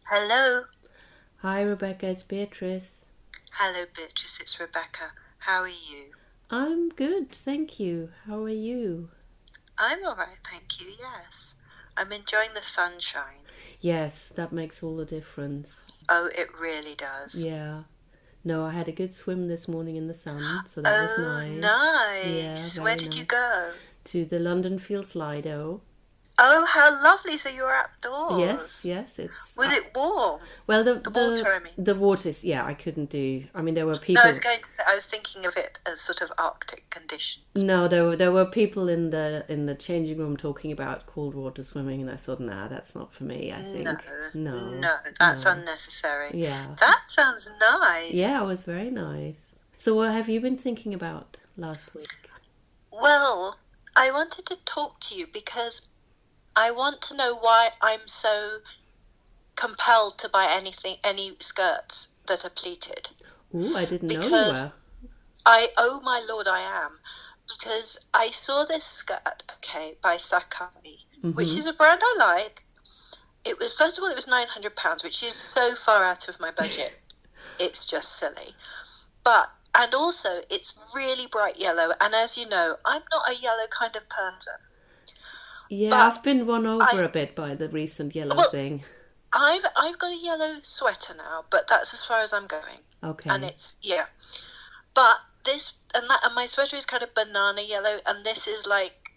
Hello. Hi, Rebecca, it's Beatrice. Hello, Beatrice. It's Rebecca. How are you? I'm good, thank you. How are you? I'm all right, thank you. Yes. I'm enjoying the sunshine. Yes, that makes all the difference. Oh, it really does. Yeah. No, I had a good swim this morning in the sun, so that was Oh, nice. Yeah, nice. Where very did you nice. go? To the London Field Slido. Oh, how lovely. So you were Yes, outdoors. yes, it's Was it warm? well The water, I mean. the waters. Yeah, I couldn't do. I mean, there were No, I was people. going to say, I was thinking of it as sort of Arctic conditions. No, there were people in the changing room talking about cold water swimming, and I thought, nah, that's not for me. I No, think no, no, that's no. unnecessary. Yeah, That sounds yeah, it nice. was very nice. So, what have you been thinking about last week? Well, I wanted to talk to you because I want to know why I'm so compelled to buy any skirts that are pleated. Ooh, I didn't know you Because were. oh my lord, I am. Because I saw this skirt, okay, by Sakai, which Mm-hmm. is a brand I like. It was, first of all, it was £900, which is so far out of my budget. It's just silly. And also, it's really bright yellow. And as you know, I'm not a yellow kind of person. Yeah, But I've been won over I, a bit by the recent yellow well, thing. I've got a yellow sweater now, but that's as far as I'm going. And Okay. it's, yeah. But and my sweater is kind of banana yellow, and this is like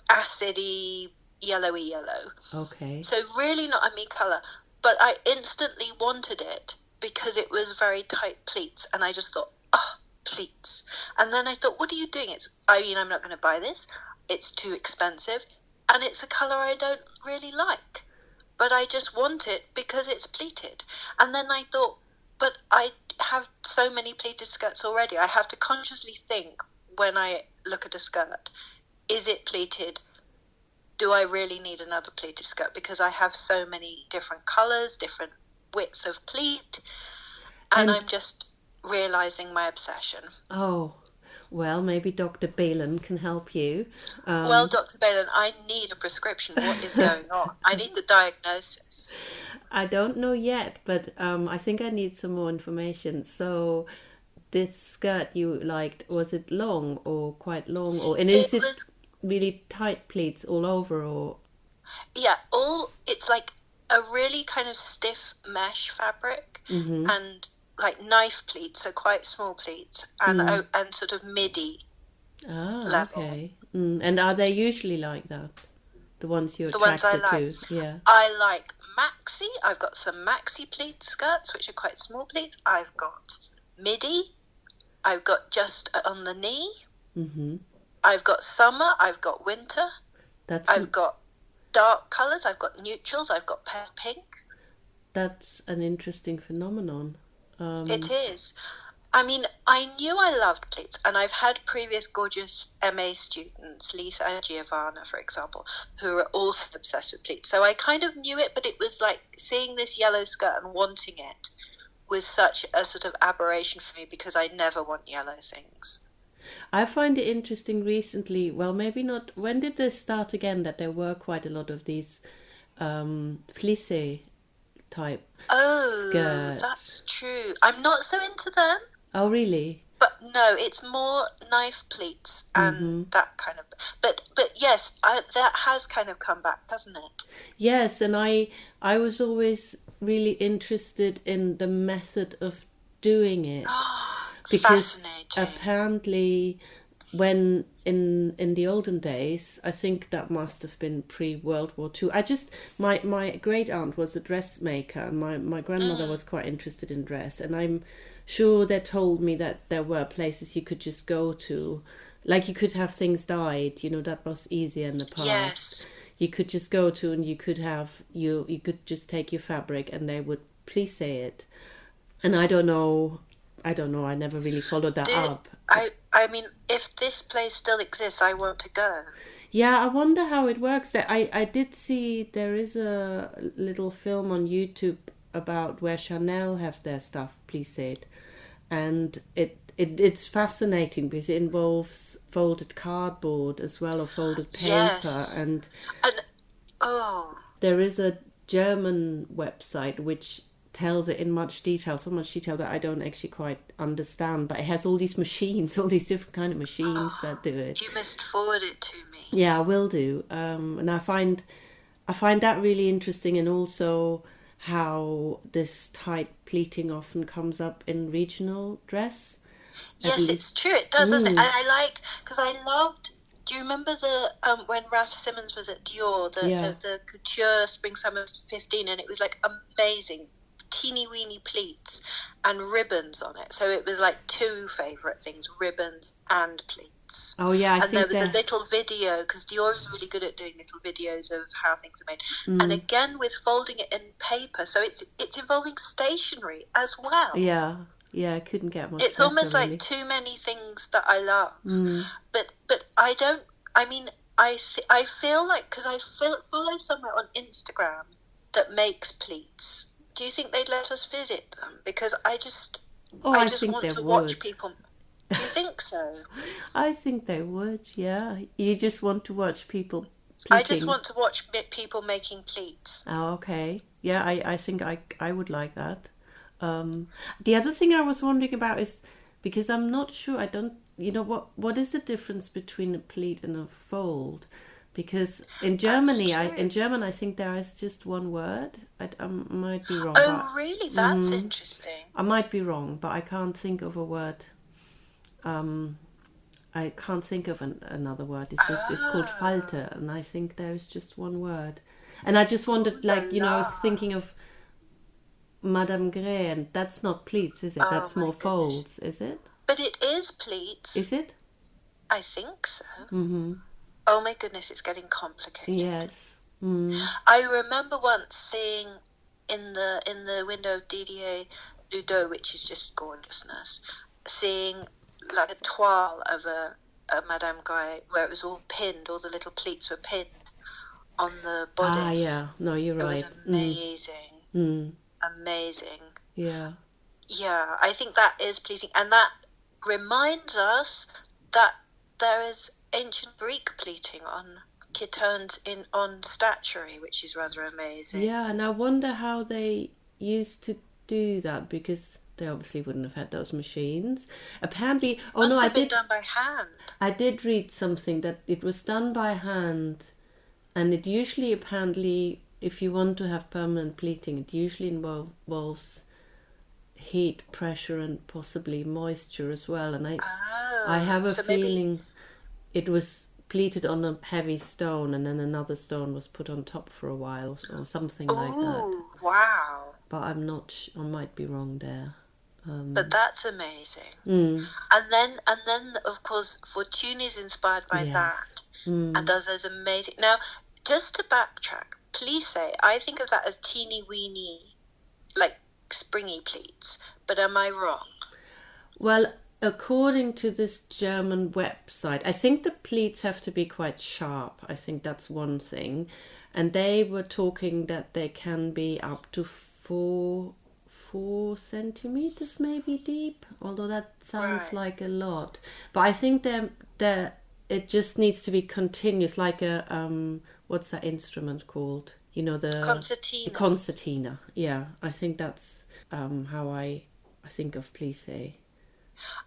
acidy, yellowy yellow. Okay. So really not a me colour. But I instantly wanted it because it was very tight pleats, and I just thought, oh, pleats. And then I thought, what are you doing? I'm not going to buy this. It's too expensive, and it's a colour I don't really like. But I just want it because it's pleated. And then I thought, but I have so many pleated skirts already. I have to consciously think when I look at a skirt, is it pleated? Do I really need another pleated skirt? Because I have so many different colours, different widths of pleat, and And I'm just realising my obsession. oh, well, maybe Dr. Balin can help you. Well, Um, Dr. Balin, I need a prescription. What is going on? I need the diagnosis. I don't know yet, but I think I need some more information. So, this skirt you liked, was it long or quite long, or and It is it was, really tight pleats all over, or yeah, it's like a really kind of stiff mesh fabric mm-hmm. and like knife pleats, so quite small pleats, Mm. and sort of midi Ah, level. okay. And are they usually like that? The ones you're The ones I attracted like. to? Yeah. I like maxi. I've got some maxi pleat skirts, which are quite small pleats. I've got midi. I've got just on the knee. Mm-hmm. I've got summer. I've got winter. That's I've an got dark colours. I've got neutrals. I've got pale pink. that's an interesting phenomenon. It Um, is. I mean, I knew I loved pleats, and I've had previous gorgeous MA students, Lisa and Giovanna, for example, who are also obsessed with pleats. So I kind of knew it, but it was like seeing this yellow skirt and wanting it was such a sort of aberration for me because I never want yellow things. I find it interesting recently. Well, maybe not. When did this start again? That there were quite a lot of these plissé type Oh, skirts. that's true. I'm not so into them, Oh, really? but no, it's more knife pleats and Mm-hmm. that kind of. But yes, that has kind of come back, hasn't it? Yes, and I was always really interested in the method of doing it Oh, because fascinating. apparently when in the olden days, I think that must have been pre World War Two. I just my great aunt was a dressmaker, and my grandmother Mm, was quite interested in dress, and I'm sure they told me that there were places you could just go to, like you could have things dyed. You know, that was easier in the past. yes. You could just go to, and you could have you could just take your fabric and they would plissé it. And I don't know, I never really followed that Did up. I mean, if this place still exists, I want to go. Yeah, I wonder how it works there. I did see there is a little film on YouTube about where Chanel have their stuff plissed, and it's fascinating because it involves folded cardboard as well, or folded paper, Yes. and And oh, there is a German website which tells it in so much detail that I don't actually quite understand, but it has all these machines, all these different kind of machines that do it. You must forward it to me. Yeah, I will do. And I find that really interesting, and also how this tight pleating often comes up in regional dress. Yes, it's true. It does, doesn't it? And I like, because I loved. Do you remember the when Ralph Simmons was at Dior, the couture spring summer 15, and it was like amazing, teeny weeny pleats and ribbons on it. So it was like two favourite things: ribbons and pleats. Oh yeah, and there was a little video, because Dior is really good at doing little videos of how things are made, and again with folding it in paper, so it's involving stationery as well. Yeah, I couldn't get much. It's better, almost really. like too many things that I love, but I don't. I mean, I feel like, because I follow somewhere on Instagram that makes pleats. Do you think they'd let us visit them? Because I just want to watch people. Do you think so? I think they would. Yeah, you just want to watch people pleating. I just want to watch people making pleats. Oh, okay. Yeah, I think I would like that. The other thing I was wondering about is, because I'm not sure, I don't, what is the difference between a pleat and a fold? Because in Germany, in German, I think there is just one word. I might be wrong. Oh, really? That's interesting. I might be wrong, but I can't think of a word. I can't think of another word. It's called Falte, and I think there is just one word. And I just wondered, I was thinking of Madame Grey, and that's not pleats, is it? That's more folds, is it? But it is pleats. Is it? I think so. Mm-hmm. Oh my goodness, it's getting complicated. Yes. I remember once seeing in the window of Didier Ludo, which is just gorgeousness, seeing like a toile of a Madame Grey where it was all pinned, all the little pleats were pinned on the bodice. Ah, yeah. No, you're right. It was amazing. Amazing. Yeah. Yeah, I think that is pleasing, and that reminds us that there is ancient Greek pleating on chitones on statuary, which is rather amazing. Yeah, and I wonder how they used to do that, because they obviously wouldn't have had those machines. Apparently, been done by hand. I did read something that it was done by hand, and it usually, apparently, if you want to have permanent pleating, it usually involves heat, pressure, and possibly moisture as well. And I have a feeling it was pleated on a heavy stone, and then another stone was put on top for a while, or something like that. Oh, wow! But I'm not. I might be wrong there. But that's amazing. And then of course, Fortuny is inspired by that, and does those amazing. Now, just to backtrack, Plisse, I think of that as teeny weeny, like springy pleats. But am I wrong? Well, according to this German website, I think the pleats have to be quite sharp. I think that's one thing. And they were talking that they can be up to 4 centimeters maybe deep, although that sounds like a lot. But I think it just needs to be continuous, like a what's that instrument called? The concertina. Concertina. Yeah, I think that's how I think of plissé.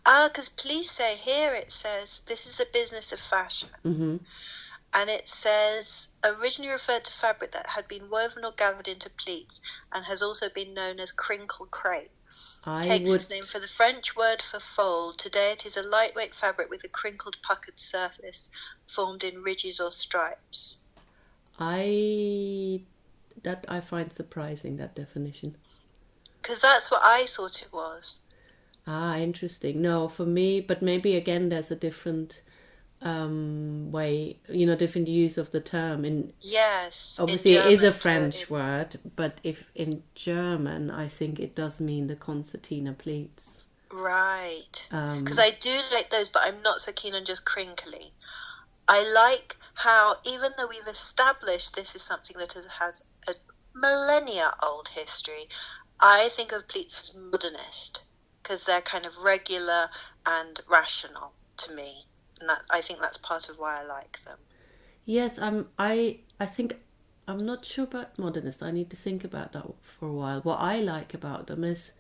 Because plissé, here it says, this is the business of fashion. Mm-hmm. And it says, originally referred to fabric that had been woven or gathered into pleats, and has also been known as crinkle crepe. Takes its name for the French word for fold. Today it is a lightweight fabric with a crinkled, puckered surface formed in ridges or stripes. I find surprising, that definition. Because that's what I thought it was. Ah, interesting. No, for me, but maybe again there's a different way, different use of the term. Yes. Obviously it is a French word, but if in German, I think it does mean the concertina pleats. Right. Because I do like those, but I'm not so keen on just crinkly. I like how, even though we've established this is something that has a millennia-old history, I think of pleats as modernist, because they're kind of regular and rational to me. And I think that's part of why I like them. Yes, I think I'm not sure about modernist. I need to think about that for a while. What I like about them is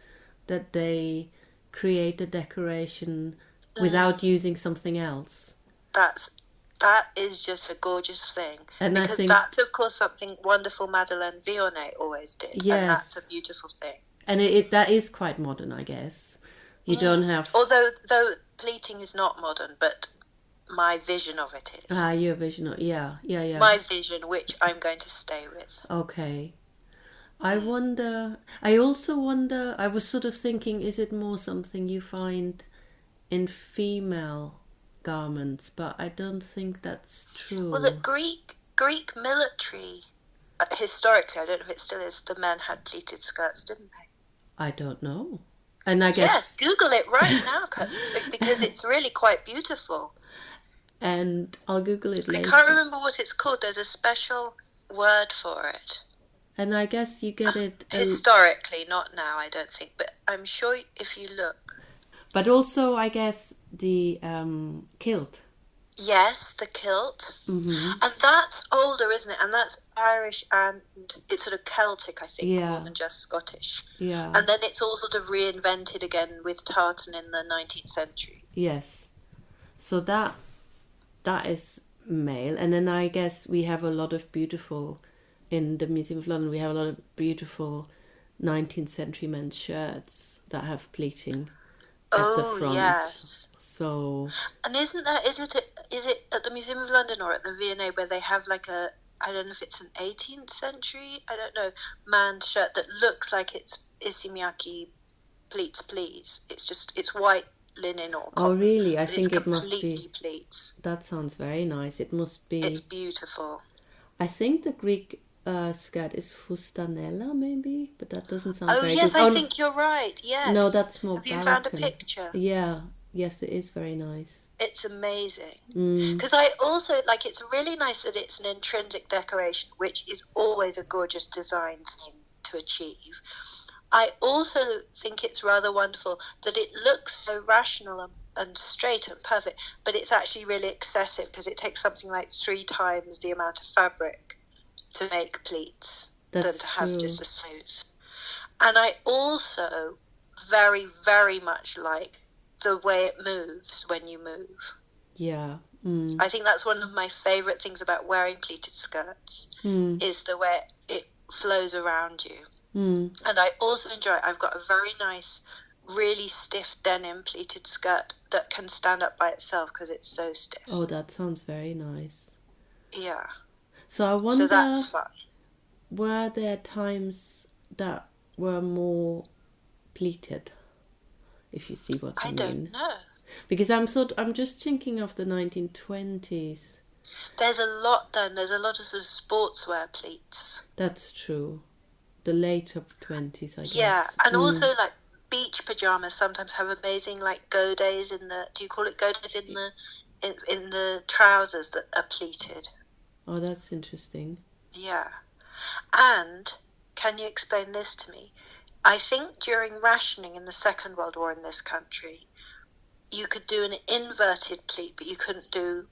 that they create a decoration without using something else. That is just a gorgeous thing. And because I think that's, of course, something wonderful Madeleine Vionnet always did. yes. And that's a beautiful thing. And that is quite modern, I guess. You don't have... Although pleating is not modern, but my vision of it is. Your vision of... Yeah. My vision, which I'm going to stay with. Okay. I also wonder, I was sort of thinking, is it more something you find in female garments? But I don't think that's true. Well, the Greek military, historically, I don't know if it still is, the men had pleated skirts, didn't they? I don't know. And I guess... Yes, Google it right now, because it's really quite beautiful. And I'll Google it later. I can't remember what it's called. There's a special word for it. And I guess you get it... historically, not now, I don't think. But I'm sure if you look... But also, I guess, the kilt. Yes, the kilt. Mm-hmm. And that's older, isn't it? And that's Irish and it's sort of Celtic, I think, more than just Scottish. Yeah. And then it's all sort of reinvented again with tartan in the 19th century. Yes. So that is male. And then I guess we have a lot of beautiful... In the Museum of London, we have a lot of beautiful 19th century men's shirts that have pleating at the front. Oh, yes. So... And is it at the Museum of London or at the V&A where they have like a, I don't know if it's an 18th century, I don't know, man's shirt that looks like it's Issey-Miyake pleats, please. It's white linen or cotton. Oh, really? I think it must be... completely pleats. That sounds very nice. It must be... It's beautiful. I think the Greek skirt is fustanella, maybe? But that doesn't sound very yes, good. I think you're right, yes. No, that's more Have you found a picture? Yeah. Yes, it is very nice. It's amazing. Because I also, it's really nice that it's an intrinsic decoration, which is always a gorgeous design thing to achieve. I also think it's rather wonderful that it looks so rational and straight and perfect, but it's actually really excessive because it takes something like 3 times the amount of fabric to make pleats than to have just a suit. And I also very, very much like the way it moves when you move. Yeah. I think that's one of my favourite things about wearing pleated skirts is the way it flows around you. And I also enjoy, I've got a very nice, really stiff denim pleated skirt that can stand up by itself because it's so stiff. Oh, that sounds very nice. Yeah. So I wonder, so that's fun. Were there times that were more pleated? If you see what I mean. I don't know. Because I'm just thinking of the 1920s. There's a lot done. There's a lot of sort of sportswear pleats. That's true. The later 20s, I guess. Yeah, and also beach pajamas sometimes have amazing godays in the. Do you call it godays in the trousers that are pleated? Oh, that's interesting. Yeah. And can you explain this to me? I think during rationing in the Second World War in this country, you could do an inverted pleat, but you couldn't do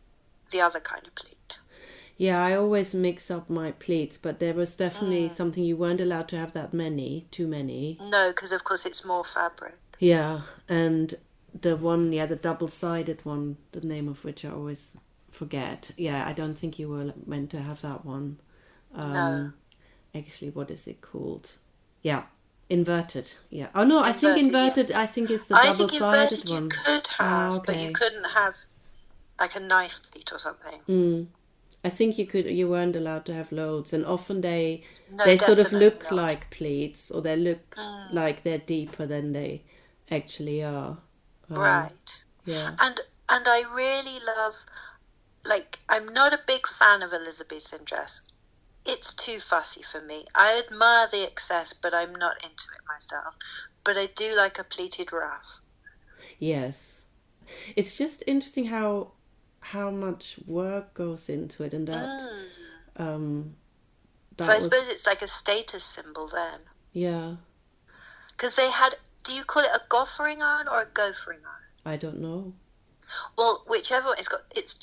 the other kind of pleat. Yeah, I always mix up my pleats, but there was definitely something you weren't allowed to have that many, too many. No, because of course it's more fabric. Yeah, and the one, the double-sided one, the name of which I always forget. Yeah, I don't think you were meant to have that one. No. Actually, what is it called? Yeah, inverted. Yeah. Oh no, I think inverted. Yeah. I think it's the double-sided one. I think inverted you could have, but you couldn't have like a knife pleat or something. I think you weren't allowed to have loads, and often they sort of look like pleats, or they look like they're deeper than they actually are. Right. Yeah. And I really love, I'm not a big fan of Elizabethan dress. It's too fussy for me. I admire the excess, but I'm not into it myself. But I do like a pleated ruff. Yes. It's just interesting how much work goes into it, and that so I suppose it's like a status symbol then. Yeah. Because they had, do you call it a goffering iron or a gophering iron? I don't know. Well, whichever one, it's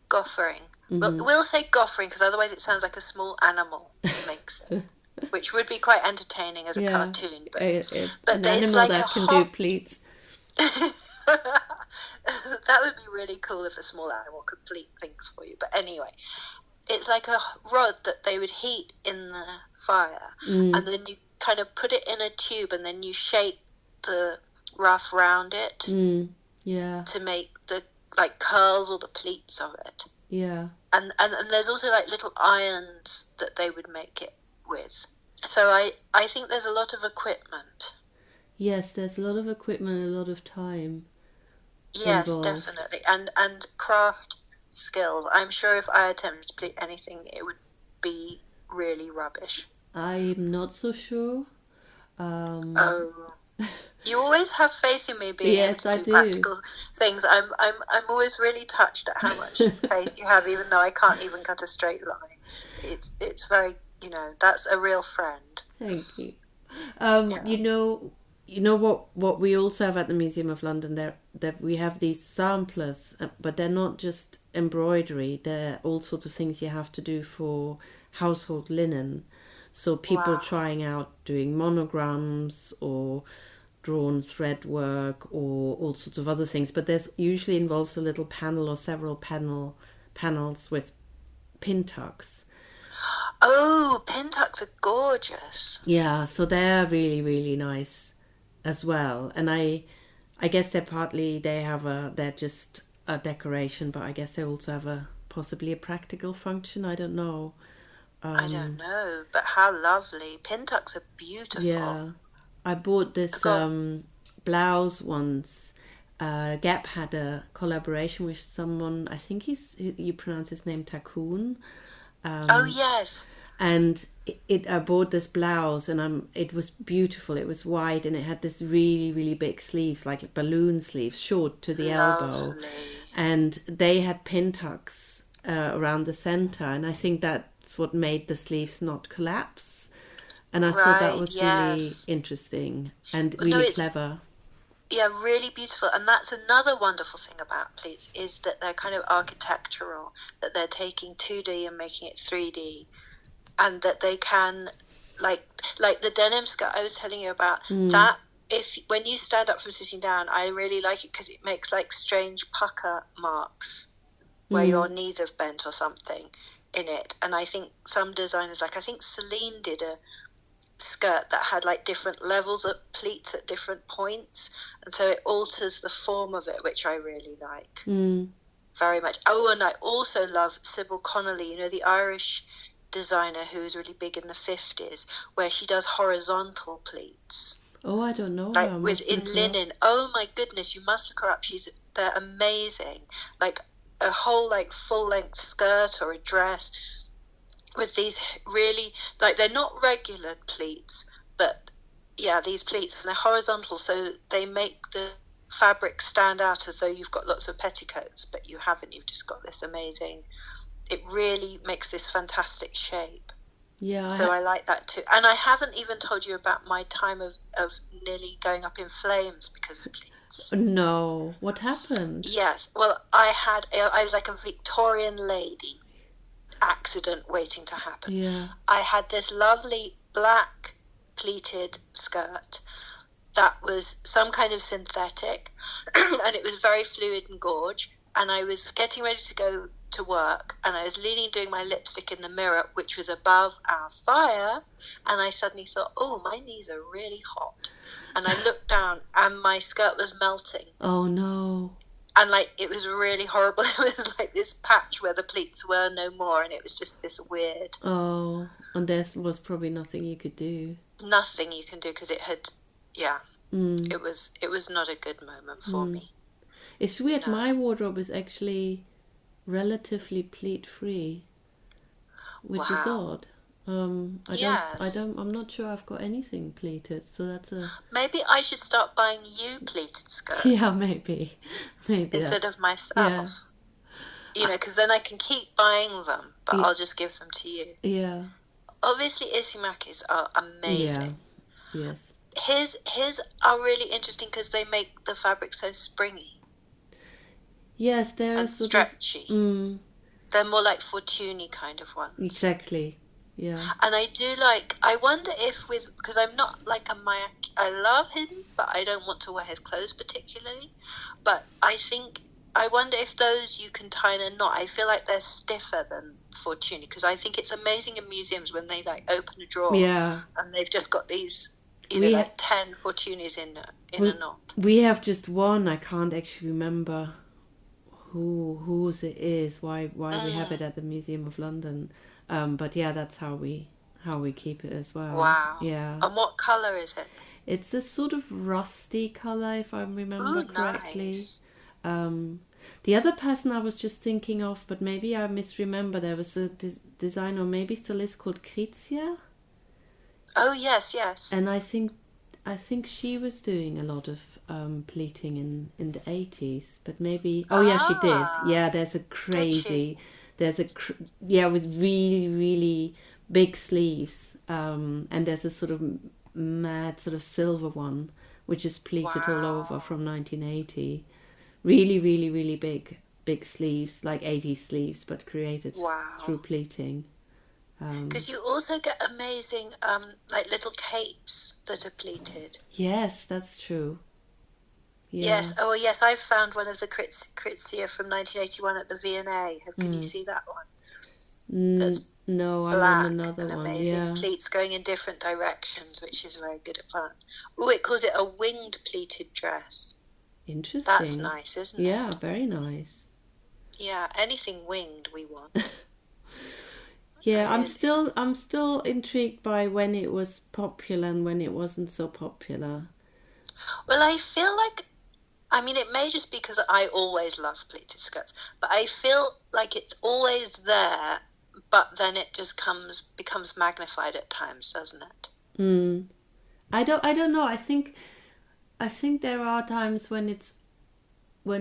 Goffer. goffering. We'll say goffering because otherwise it sounds like a small animal makes it, which would be quite entertaining as a cartoon. But an it's animal like that can do pleats. That would be really cool if a small animal could pleat things for you. But anyway, it's like a rod that they would heat in the fire, and then you kind of put it in a tube, and then you shape the ruff round it to make the like curls or the pleats of it. Yeah. And there's also like little irons that they would make it with. So I think there's a lot of equipment. Yes, there's a lot of equipment and a lot of time. Yes, involved. Definitely. And craft skills. I'm sure if I attempted to pleat anything, it would be really rubbish. I'm not so sure. You always have faith in me being able to do practical things. I'm always really touched at how much faith you have, even though I can't even cut a straight line. It's very, that's a real friend. Thank you. You know what we also have at the Museum of London, that we have these samplers, but they're not just embroidery. They're all sorts of things you have to do for household linen. So people trying out doing monograms or drawn thread work or all sorts of other things. But there's usually involves a little panel or several panels with pin tucks. Oh, pin tucks are gorgeous. Yeah, so they're really, really nice as well. And I guess they're just a decoration, but I guess they also have possibly a practical function. I don't know. I don't know, but how lovely. Pin tucks are beautiful. Yeah. I bought this blouse once. Gap had a collaboration with someone, I think you pronounce his name Takun. Oh, yes. And I bought this blouse, and it was beautiful. It was white, and it had this really, really big sleeves, like balloon sleeves, short to the elbow. And they had pin tucks around the center, and I think that's what made the sleeves not collapse. And I thought that was really interesting and really clever. Yeah, really beautiful. And that's another wonderful thing about pleats, is that they're kind of architectural, that they're taking 2D and making it 3D, and that they can, like the denim skirt I was telling you about, that when you stand up from sitting down, I really like it because it makes like strange pucker marks where your knees have bent or something in it. And I think some designers, I think Celine did a skirt that had like different levels of pleats at different points, and so it alters the form of it, which I really like very much. Oh, and I also love Sybil Connolly, the Irish designer who was really big in the 50s, where she does horizontal pleats. Oh, I don't know. Like in linen. Oh my goodness, you must look her up. They're amazing. Like a whole like full length skirt or a dress with these really, like, they're not regular pleats, but yeah, these pleats, and they're horizontal, so they make the fabric stand out as though you've got lots of petticoats, but you haven't. You've just got this amazing, it really makes this fantastic shape. Yeah. So I like that too. And I haven't even told you about my time of nearly going up in flames because of pleats. No. What happened? Yes. Well, I was like a Victorian lady accident waiting to happen. Yeah. I had this lovely black pleated skirt that was some kind of synthetic and it was very fluid and gorge, and I was getting ready to go to work, and I was leaning doing my lipstick in the mirror, which was above our fire, and I suddenly thought, oh, my knees are really hot, and I looked down and my skirt was melting. Oh no. And like it was really horrible. It was like this patch where the pleats were no more, and it was just this weird. Oh, and there was probably nothing you could do. Nothing you can do because it had, it was not a good moment for me. It's weird. No. My wardrobe is actually relatively pleat free, which is odd. I'm not sure I've got anything pleated, so that's a... Maybe I should start buying you pleated skirts. Yeah, maybe instead of myself. Yeah. Because then I can keep buying them, but I'll just give them to you. Yeah. Obviously, Isimakis are amazing. Yeah. Yes. His are really interesting because they make the fabric so springy. Yes, they're and stretchy. They're more like Fortuny kind of ones. Exactly. Yeah. And I wonder if because I'm not like a Maya, I love him, but I don't want to wear his clothes particularly. But I wonder if those you can tie in a knot. I feel like they're stiffer than Fortuny, because I think it's amazing in museums when they like open a drawer and they've just got these, 10 Fortunys in a knot. We have just one. I can't actually remember whose it is. Why we have it at the Museum of London. But yeah, that's how we keep it as well. Wow. Yeah. And what colour is it? It's a sort of rusty colour, if I remember correctly. Nice. The other person I was just thinking of, but maybe I misremember, there was a designer, maybe still is, called Krizia. Oh yes. And I think she was doing a lot of pleating in the 80s, but maybe she did. Yeah, there's a crazy, with really really big sleeves, and there's a sort of mad sort of silver one which is pleated all over from 1980. Really really really big sleeves, like 80s sleeves, but created through pleating. Because you also get amazing like little capes that are pleated. Yes, that's true. Yeah. Yes. Oh, yes. I found one of the Krizia from 1981 at the V&A. Can you see that one? That's no, black, I'm on another and one. amazing Yeah. pleats going in different directions, which is very good at fun. Oh, it calls it a winged pleated dress. Interesting. That's nice, isn't it? Yeah, very nice. Yeah, anything winged we want. Yeah, I'm still intrigued by when it was popular and when it wasn't so popular. Well, I feel like, it may just be because I always love pleated skirts, but I feel like it's always there, but then it just becomes magnified at times, doesn't it? I don't know. I think there are times when it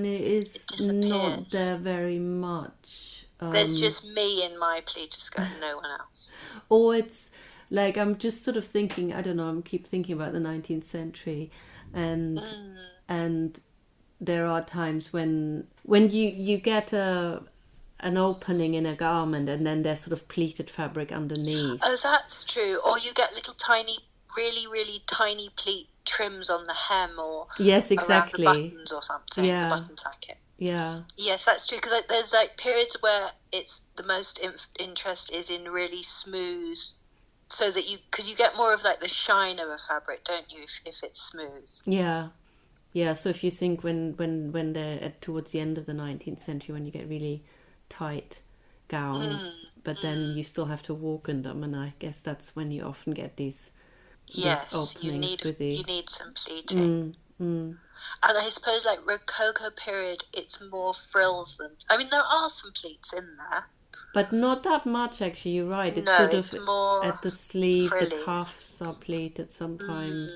is not there very much. There's just me in my pleated skirt, no one else. Or it's like, I'm just sort of thinking, I don't know, I keep thinking about the 19th century, and there are times when you get an opening in a garment and then there's sort of pleated fabric underneath. Oh, that's true. Or you get little tiny, really, really tiny pleat trims on the hem, or yes, exactly, around the buttons or something, the button placket. Yeah. Yes, that's true, because there's like periods where it's the most interest is in really smooth, so that because you get more of like the shine of a fabric, don't you, if it's smooth. Yeah. So if you think when they're towards the end of the 19th century, when you get really tight gowns, but then you still have to walk in them, and I guess that's when you often get these openings. You need some pleating. And I suppose, like, Rococo period, it's more frills than... there are some pleats in there. But not that much, actually, you're right. It's more at the sleeve, frillies. The cuffs are pleated sometimes,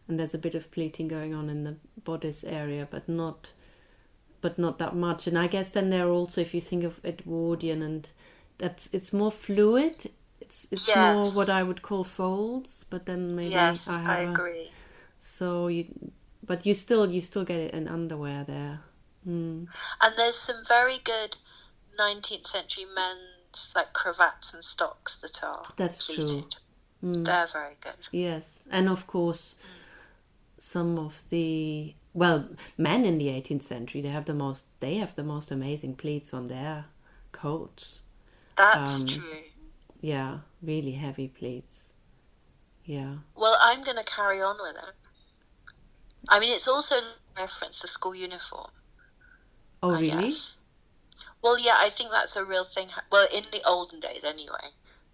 and there's a bit of pleating going on in the bodice area, but not that much. And I guess then there are also, if you think of Edwardian, and it's more fluid. It's more what I would call folds, but then maybe I agree. So But you still get it in underwear there. And there's some very good 19th century men's like cravats and stocks that are pleated. True. They're very good. Yes, and of course, some of the men in the 18th century, they have the most amazing pleats on their coats. That's true. Yeah, really heavy pleats. Yeah. Well, I'm going to carry on with it. It's also a reference to school uniform. Oh, really? Guess. Well, yeah, I think that's a real thing. Well, in the olden days, anyway,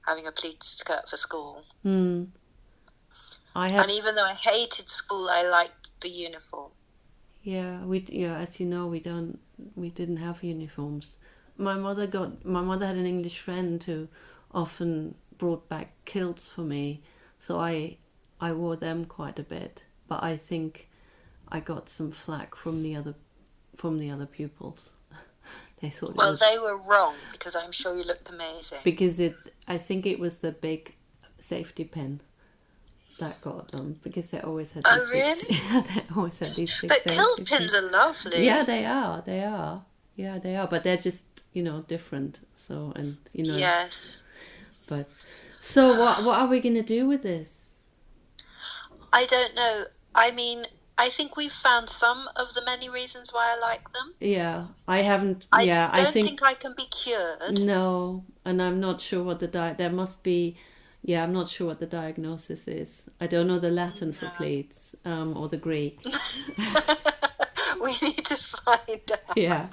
having a pleated skirt for school. And even though I hated school, I liked the uniform. Yeah, as you know, we didn't have uniforms. My mother had an English friend who often brought back kilts for me, so I wore them quite a bit. But I think I got some flack from the other pupils. They thought they were wrong, because I'm sure you looked amazing. Because I think it was the big safety pin that got them, because they always had. Oh, really? Yeah, they always had these big. But kilt pins are lovely. Yeah, they are. Yeah, they are, but they're just, different. So, and, Yes. but, so what are we going to do with this? I don't know. I mean, I think we've found some of the many reasons why I like them. Yeah, I haven't, I I don't think, think I can be cured. no, and I'm not sure what there must be, I'm not sure what the diagnosis is. I don't know the Latin for No. Pleats, or the Greek. We need to find out. Yeah.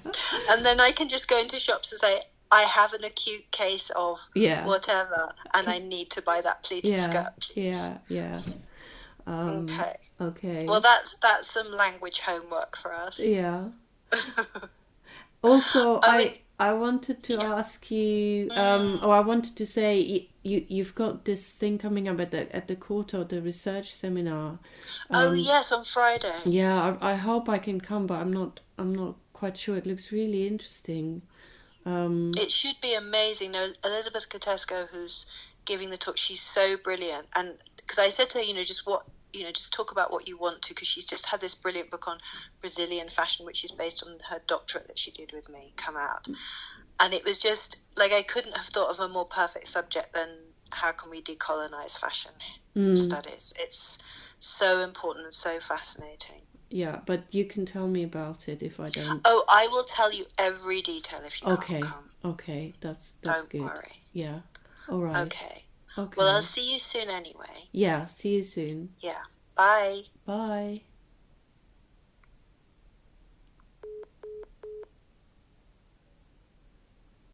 And then I can just go into shops and say, I have an acute case of whatever, and I need to buy that pleated skirt, please. Yeah. Okay. Well, that's some language homework for us. Yeah. Also, I wanted to ask you, I wanted to say, you've got this thing coming up at the Koto, the research seminar. Oh yes, on Friday. Yeah, I hope I can come, but I'm not quite sure. It looks really interesting. It should be amazing. No, Elizabeth Kutesko, who's giving the talk, she's so brilliant. And because I said to her, just talk about what you want to, because she's just had this brilliant book on Brazilian fashion, which is based on her doctorate that she did with me, come out. And it was just like, I couldn't have thought of a more perfect subject than how can we decolonize fashion studies. It's so important and so fascinating. Yeah, but you can tell me about it if I don't. Oh, I will tell you every detail if you can't come. Okay, that's Don't good. worry. Yeah, all right. Okay. Well, I'll see you soon anyway. Yeah, see you soon. Yeah. Bye. Bye.